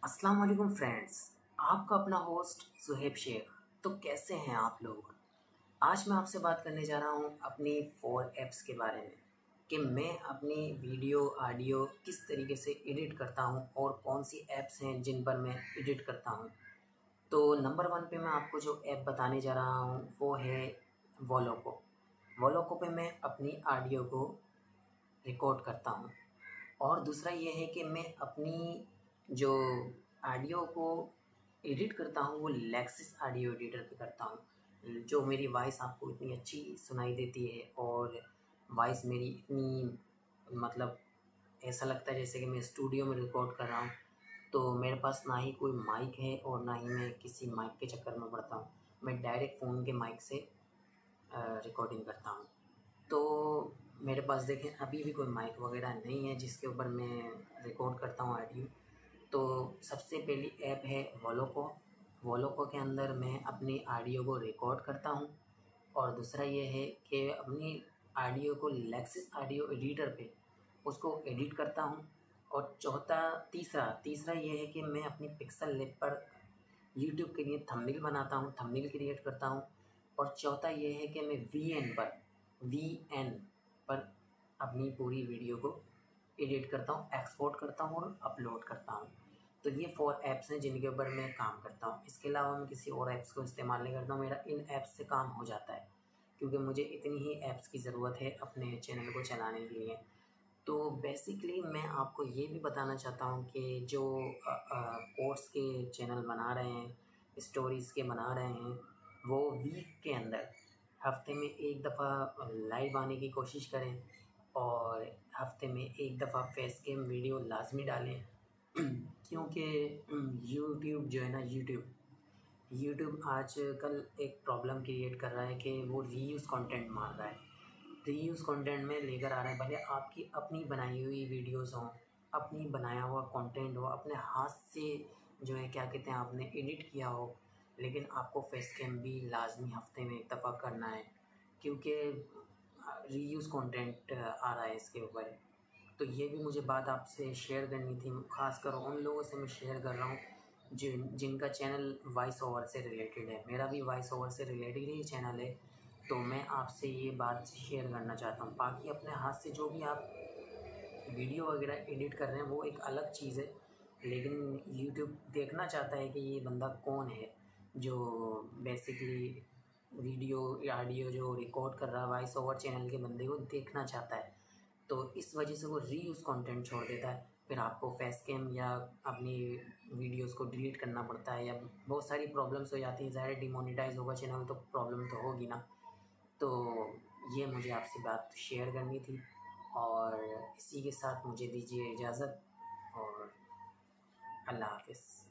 अस्सलाम वालेकुम फ्रेंड्स। आपका अपना होस्ट सुहेब शेख। तो कैसे हैं आप लोग? आज मैं आपसे बात करने जा रहा हूं अपनी 4 ऐप्स के बारे में कि मैं अपनी वीडियो ऑडियो किस तरीके से एडिट करता हूं और कौन सी ऐप्स हैं जिन पर मैं एडिट करता हूं। तो नंबर 1 पे मैं आपको जो ऐप बताने जा रहा हूं वो है वोलोको। वोलोको पे मैं अपनी ऑडियो को रिकॉर्ड करता हूं। और दूसरा ये है कि मैं अपनी जो ऑडियो को एडिट करता हूँ वो लेक्सिस ऑडियो एडिटर पे करता हूँ। जो मेरी वॉइस आपको इतनी अच्छी सुनाई देती है और वॉइस मेरी इतनी मतलब ऐसा लगता है जैसे कि मैं स्टूडियो में रिकॉर्ड कर रहा हूँ। तो मेरे पास ना ही कोई माइक है और ना ही मैं किसी माइक के चक्कर में पड़ता हूँ। मैं डायरेक्ट फ़ोन के माइक से रिकॉर्डिंग करता हूँ। तो मेरे पास देखें अभी भी कोई माइक वगैरह नहीं है जिसके ऊपर मैं रिकॉर्ड करता हूँ ऑडियो। तो सबसे पहली ऐप है वोलोको। वोलोको के अंदर मैं अपनी ऑडियो को रिकॉर्ड करता हूँ और दूसरा ये है कि अपनी ऑडियो को लेक्सिस ऑडियो एडिटर पे उसको एडिट करता हूँ। और तीसरा तीसरा ये है कि मैं अपनी पिक्सल लैब पर यूट्यूब के लिए थंबनेल बनाता हूँ, थंबनेल क्रिएट करता हूँ। और चौथा ये है कि मैं वीएन पर अपनी पूरी वीडियो को एडिट करता हूँ, एक्सपोर्ट करता हूँ और अपलोड करता हूँ। तो ये 4 ऐप्स हैं जिनके ऊपर मैं काम करता हूँ। इसके अलावा मैं किसी और ऐप्स को इस्तेमाल नहीं करता हूँ। मेरा इन ऐप्स से काम हो जाता है क्योंकि मुझे इतनी ही ऐप्स की ज़रूरत है अपने चैनल को चलाने के लिए। तो बेसिकली मैं आपको ये भी बताना चाहता हूँ कि जो कोर्स के चैनल बना रहे हैं, स्टोरीज़ के बना रहे हैं, वो वीक के अंदर हफ्ते में एक दफ़ा लाइव आने की कोशिश करें और हफ्ते में एक दफ़ा फेस कैम वीडियो लाजमी डालें। क्योंकि यूट्यूब जो है ना, यूट्यूब आजकल एक प्रॉब्लम क्रिएट कर रहा है कि वो रीयूज़ कंटेंट मार रहा है। रीयूज़ कंटेंट में लेकर आ रहे हैं, भले आपकी अपनी बनाई हुई वीडियोस हों, अपनी बनाया हुआ कंटेंट हो, अपने हाथ से जो है क्या कहते हैं आपने एडिट किया हो, लेकिन आपको फेस कैम भी लाजमी हफ्ते में एक दफ़ा करना है क्योंकि रीयूज़ कंटेंट आ रहा है इसके ऊपर। तो ये भी मुझे बात आपसे शेयर करनी थी। ख़ासकर उन लोगों से मैं शेयर कर रहा हूँ जिनका चैनल वॉइस ओवर से रिलेटेड है। मेरा भी वॉइस ओवर से रिलेटेड ही चैनल है। तो मैं आपसे ये बात शेयर करना चाहता हूँ। बाकी अपने हाथ से जो भी आप वीडियो वगैरह एडिट कर रहे हैं वो एक अलग चीज़ है, लेकिन यूट्यूब देखना चाहता है कि ये बंदा कौन है जो बेसिकली वीडियो या ऑडियो जो रिकॉर्ड कर रहा है वॉइस ओवर चैनल के बंदे को देखना चाहता है। तो इस वजह से वो रीयूज़ कंटेंट छोड़ देता है। फिर आपको फेस कैम या अपनी वीडियोस को डिलीट करना पड़ता है या बहुत सारी प्रॉब्लम्स हो जाती हैं। ज़ाहिर डिमोनेटाइज होगा चैनल तो प्रॉब्लम तो होगी ना। तो ये मुझे आपसे बात शेयर करनी थी और इसी के साथ मुझे दीजिए इजाज़त और अल्लाह हाफ़िज़।